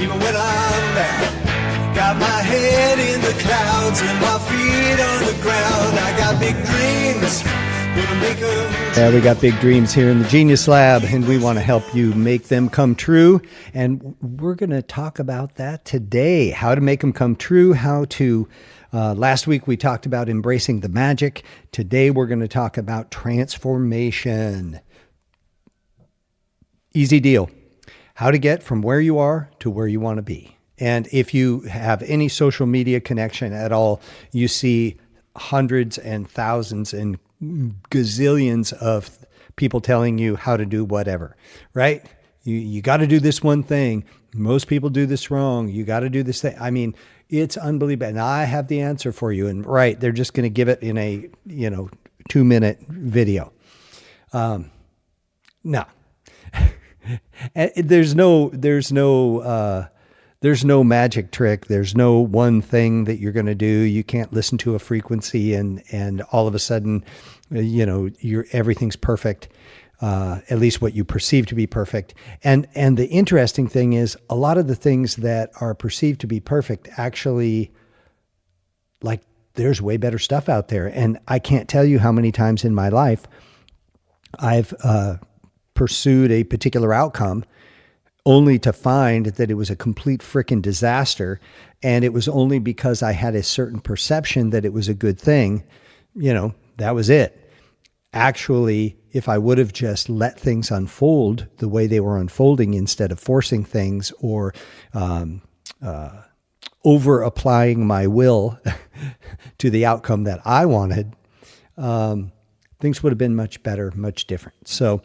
even when I'm down. Got my head in the clouds and my feet on the ground. I got big dreams, gonna make them true. Yeah, we got big dreams here in the Genius Lab, and we want to help you make them come true. And we're going to talk about that today, how to make them come true, how to... last week we talked about embracing the magic. Today we're going to talk about transformation. Easy deal. How to get from where you are to where you want to be. And if you have any social media connection at all, you see hundreds and thousands and gazillions of people telling you how to do whatever, right? You got to do this one thing. Most people do this wrong. You got to do this thing. I mean, it's unbelievable. And I have the answer for you. And right, they're just going to give it in a, 2-minute video. No. There's no magic trick. There's no one thing that you're going to do. You can't listen to a frequency and all of a sudden, everything's perfect. At least what you perceive to be perfect. And the interesting thing is a lot of the things that are perceived to be perfect actually, like, there's way better stuff out there. And I can't tell you how many times in my life I've pursued a particular outcome only to find that it was a complete frickin' disaster. And it was only because I had a certain perception that it was a good thing. That was it. Actually, if I would have just let things unfold the way they were unfolding instead of forcing things or over applying my will to the outcome that I wanted, things would have been much better, much different. So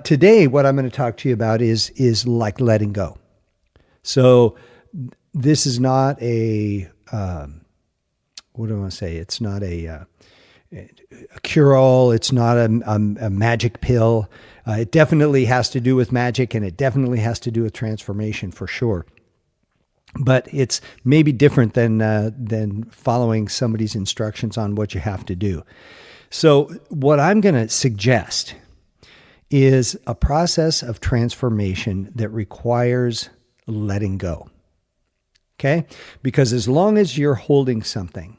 today, what I'm going to talk to you about is like letting go. So this is not a, what do I want to say? It's not a cure-all. It's not a magic pill. It definitely has to do with magic, and it definitely has to do with transformation for sure. But it's maybe different than following somebody's instructions on what you have to do. So what I'm going to suggest is a process of transformation that requires letting go. Okay? Because as long as you're holding something,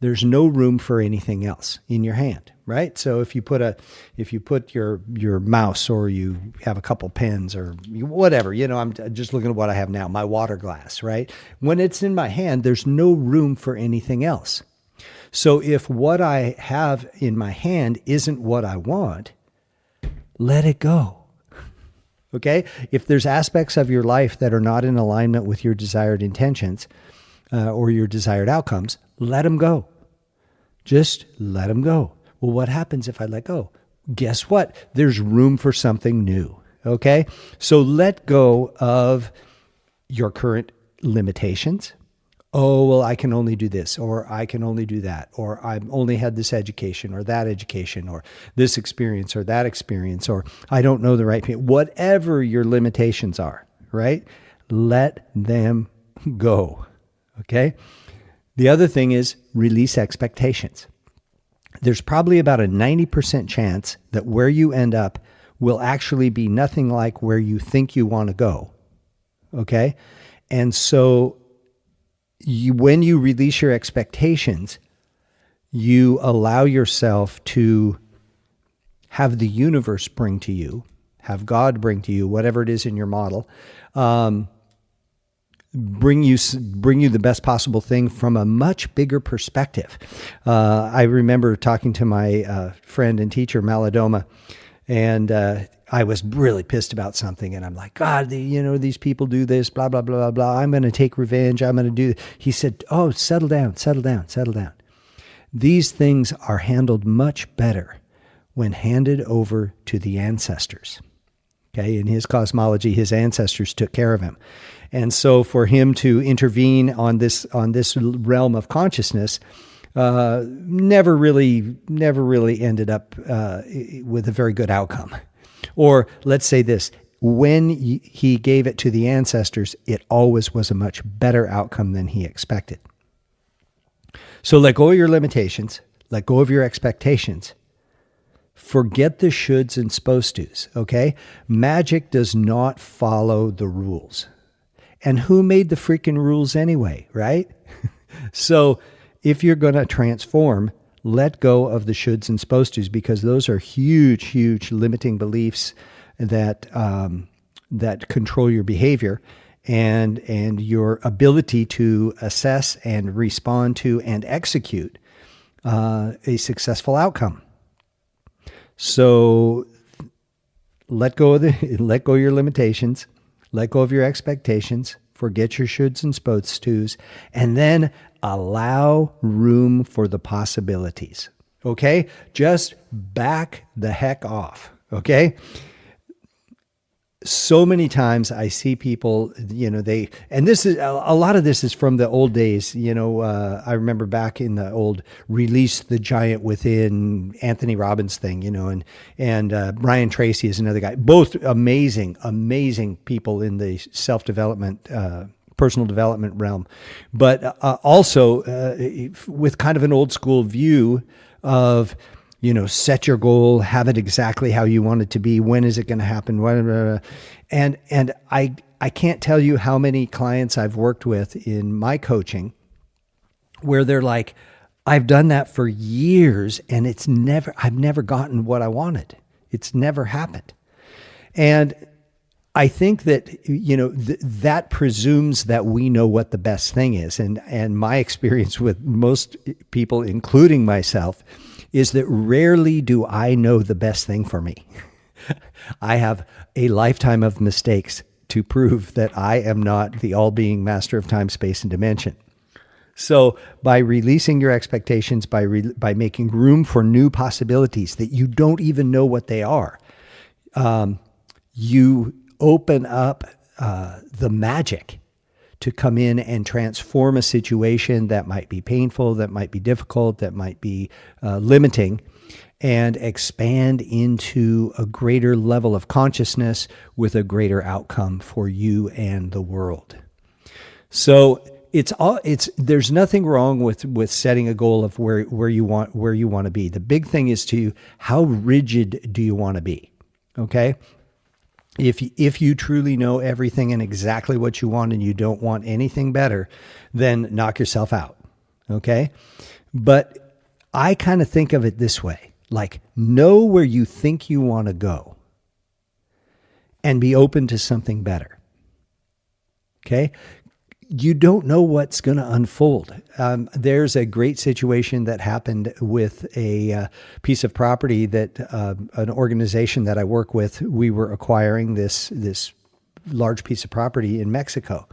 there's no room for anything else in your hand, right? So if you put your mouse, or you have a couple pens or whatever, I'm just looking at what I have now, my water glass, right? When it's in my hand, there's no room for anything else. So if what I have in my hand isn't what I want, let it go. Okay? If there's aspects of your life that are not in alignment with your desired intentions or your desired outcomes, let them go. Just let them go. Well, what happens if I let go? Guess what? There's room for something new. Okay? So let go of your current limitations. Oh, well, I can only do this, or I can only do that, or I've only had this education or that education, or this experience or that experience, or I don't know the right people. Whatever your limitations are, right? Let them go. Okay? The other thing is release expectations. There's probably about a 90% chance that where you end up will actually be nothing like where you think you want to go. Okay? And so when you release your expectations, you allow yourself to have the universe bring to you, have God bring to you, whatever it is in your model, bring you the best possible thing from a much bigger perspective. I remember talking to my friend and teacher, Malidoma, and I was really pissed about something. And I'm like, God, these people do this, blah, blah, blah, blah, blah. I'm going to take revenge. I'm going to do this. He said, oh, settle down, settle down, settle down. These things are handled much better when handed over to the ancestors. Okay, in his cosmology, his ancestors took care of him. And so for him to intervene on this realm of consciousness never really ended up with a very good outcome. Or let's say this, when he gave it to the ancestors, it always was a much better outcome than he expected. So let go of your limitations, let go of your expectations. Forget the shoulds and supposed tos, okay? Magic does not follow the rules. And who made the freaking rules anyway, right? So if you're going to transform, let go of the shoulds and supposed tos, because those are huge, huge limiting beliefs that that control your behavior and your ability to assess and respond to and execute a successful outcome. So let go of your limitations, let go of your expectations, forget your shoulds and supposed tos, and then allow room for the possibilities. Okay? Just back the heck off. Okay? So many times I see people, and this is, a lot of this is from the old days. I remember back in the old Release the Giant Within Anthony Robbins thing, and Brian Tracy is another guy, both amazing people in the self-development, personal development realm, but also with kind of an old school view of, set your goal, have it exactly how you want it to be. When is it going to happen? And I can't tell you how many clients I've worked with in my coaching where they're like, I've done that for years and I've never gotten what I wanted. It's never happened. And I think that, that presumes that we know what the best thing is. And my experience with most people, including myself, is that rarely do I know the best thing for me. I have a lifetime of mistakes to prove that I am not the all-being master of time, space, and dimension. So by releasing your expectations, by making room for new possibilities that you don't even know what they are, you open up the magic to come in and transform a situation that might be painful, that might be difficult, that might be limiting, and expand into a greater level of consciousness with a greater outcome for you and the world. So there's nothing wrong with setting a goal of where you want to be. The big thing is how rigid do you want to be? Okay? If you truly know everything and exactly what you want and you don't want anything better, then knock yourself out. Okay? But I kind of think of it this way, like know where you think you want to go and be open to something better. Okay? You don't know what's going to unfold. There's a great situation that happened with a piece of property that an organization that I work with, we were acquiring this large piece of property in Mexico.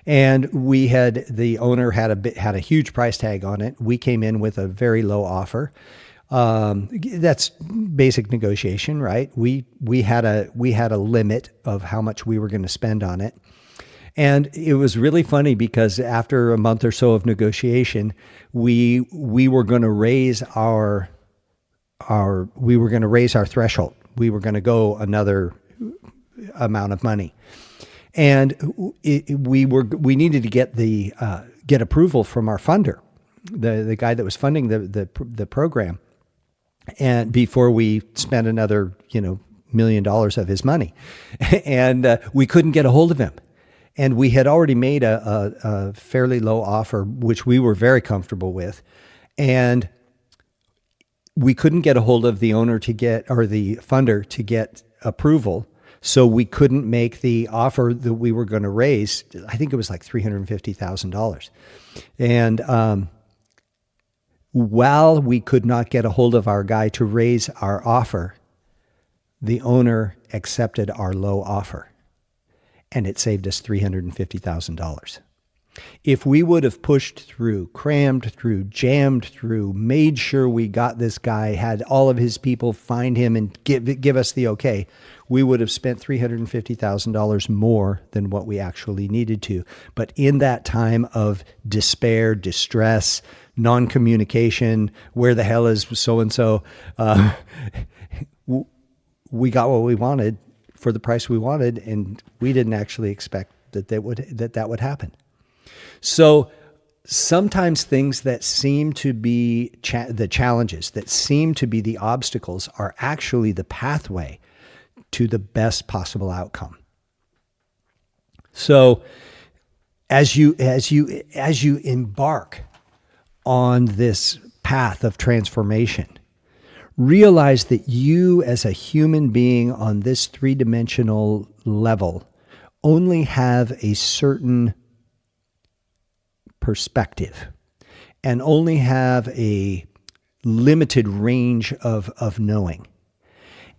And the owner had a huge price tag on it. We came in with a very low offer. That's basic negotiation, right? We had a limit of how much we were going to spend on it. And it was really funny because after a month or so of negotiation, we were going to raise our threshold. We were going to go another amount of money, and we needed to get approval from our funder, the guy that was funding the program, and before we spent another $1 million of his money, and we couldn't get a hold of him. And we had already made a fairly low offer, which we were very comfortable with. And we couldn't get a hold of the owner or the funder to get approval. So we couldn't make the offer that we were going to raise. I think it was like $350,000. And while we could not get a hold of our guy to raise our offer, the owner accepted our low offer. And it saved us $350,000. If we would have pushed through, crammed through, jammed through, made sure we got this guy, had all of his people find him and give us the okay, we would have spent $350,000 more than what we actually needed to. But in that time of despair, distress, non-communication, where the hell is so-and-so, we got what we wanted for the price we wanted, and we didn't actually expect that would happen. So sometimes things that seem to be the challenges, that seem to be the obstacles, are actually the pathway to the best possible outcome. So as you embark on this path of transformation, realize that you as a human being on this three-dimensional level only have a certain perspective and only have a limited range of knowing.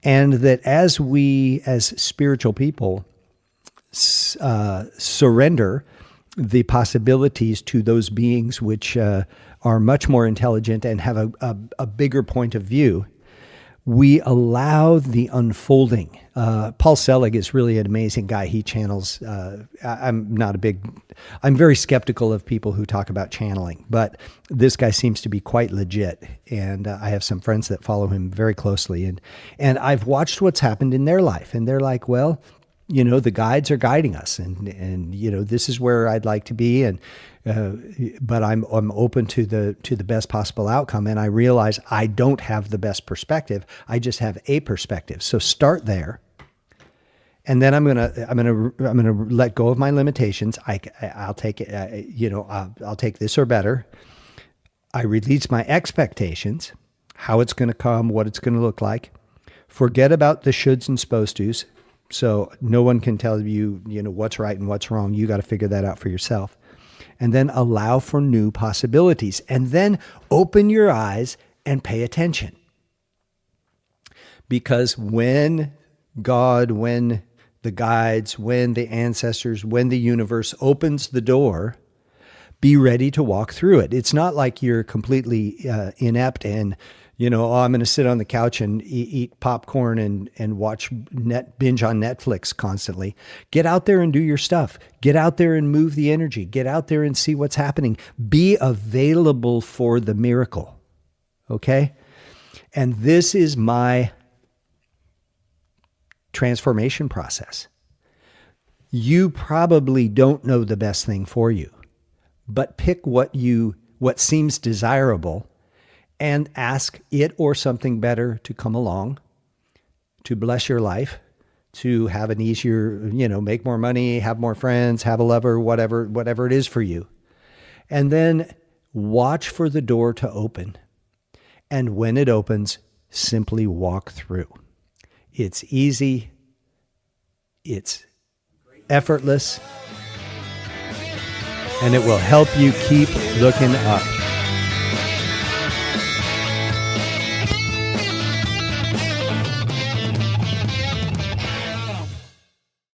And that as we, as spiritual people, surrender the possibilities to those beings which are much more intelligent and have a bigger point of view, we allow the unfolding. Paul Selig is really an amazing guy. He channels, I'm very skeptical of people who talk about channeling, but this guy seems to be quite legit. And I have some friends that follow him very closely. And I've watched what's happened in their life. And they're like, well, the guides are guiding us, and this is where I'd like to be, but I'm open to the best possible outcome. And I realize I don't have the best perspective. I just have a perspective. So start there, and then I'm gonna let go of my limitations. I'll take it. I'll take this or better. I release my expectations, how it's going to come, what it's going to look like. Forget about the shoulds and supposed tos. So no one can tell you, what's right and what's wrong. You got to figure that out for yourself. And then allow for new possibilities. And then open your eyes and pay attention. Because when God, when the guides, when the ancestors, when the universe opens the door, be ready to walk through it. It's not like you're completely inept and I'm going to sit on the couch and eat popcorn and watch binge on Netflix constantly. Get out there and do your stuff. Get out there and move the energy. Get out there and see what's happening. Be available for the miracle. Okay? And this is my transformation process. You probably don't know the best thing for you, but pick what seems desirable and ask it or something better to come along, to bless your life, to have an easier, make more money, have more friends, have a lover, whatever it is for you. And then watch for the door to open. And when it opens, simply walk through. It's easy. It's effortless. And it will help you keep looking up.